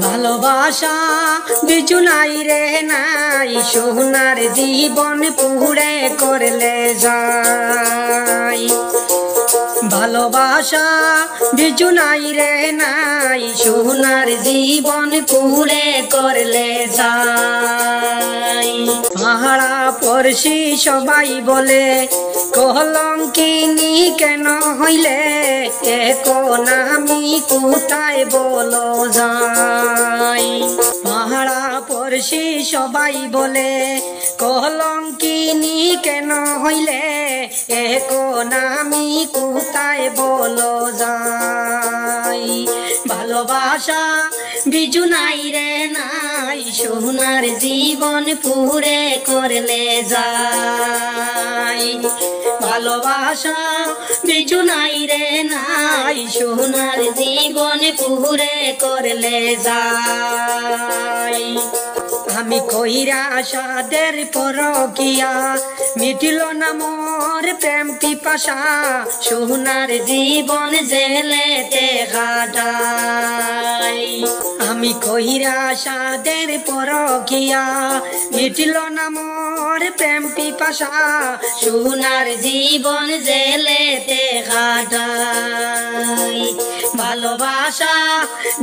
ভালোবাসা বিজু নাই রে নাই সোনার জীবন পুড়ে করলে যায়। ভালোবাসা বিজু নাই রে নাই সোনার জীবন পুড়ে করলে যায়। পাহাড়া পড়শি সবাই বলে কলঙ্কিনী কেন হইলে এখন আমি কোথায় বলো যাই। পাহাড়া পড়শি সবাই বলে কলঙ্কিনী কেন হইলে এখন আমি কোথায় বলো যাই। ভালোবাসা বিজু নাই রে নাই সোনার জীবন পুড়ে করলে যায়। ভালোবাসা বিজু নাই রে নাই সোনার জীবন পুড়ে করলে যায়। আমি কইরা সাদের পরকিয়া মিটিল না মোর প্রেম পিপাসা সোনার জীবন জেলেতে কাটাই। আমি কইরা সাদের পরকিয়া মিটিল না মোর প্রেম পিপাসা সোনার জীবন জেলেতে কাটাই। ভালোবাসা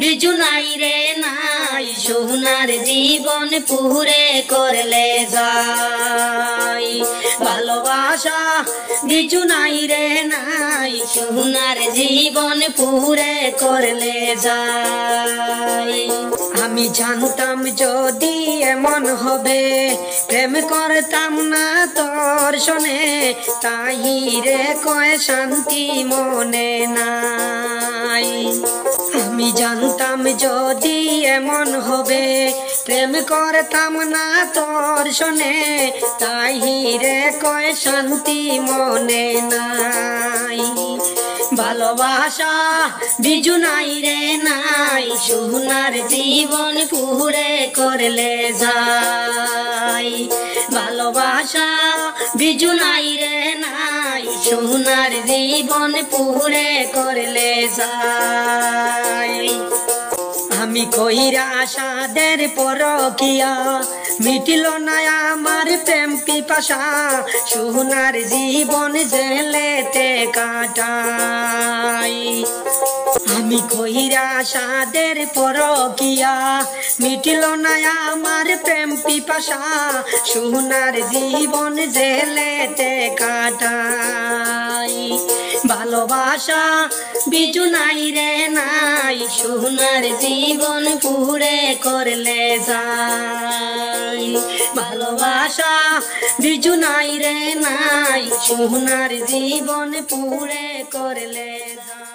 বিজু নাই রে নাই সোনার জীবন পুড়ে করলে যায়। ভালোবাসা বিজু নাই রে নাই সোনার জীবন পুড়ে করলে যায়। আমি জানতাম যদি এমন হবে প্রেম করতাম না তোর শোনে তাহিরে কয় শান্তি মনে নাই। আমি জানতাম যদি এমন হবে প্রেম করতাম না তোর শোনে তাহিরে কয় শান্তি মনে নাই। ভালোবাসা বিজু নাই রে নাই সোনার জীবন পুড়ে করলে যায়। ভালোবাসা বিজু নাই রে নাই সোনার জীবন পুড়ে করলে যায়। আমি কইরা সাদের পরকিয়া মিটিল না আমার প্রেম পিপাসা সোনার জীবন জেলেতে কাটাই। আমি কইরা সাদের পরকিয়া মিটিল না আমার প্রেম পিপাসা সোনার জীবন জেলেতে কাটাই। ভালোবাসা বিজু নাই রে নাই সোনার জীবন পুড়ে করলে যায়। ভালোবাসা বিজু নাই রে নাই সোনার জীবন পুড়ে করলে যায়।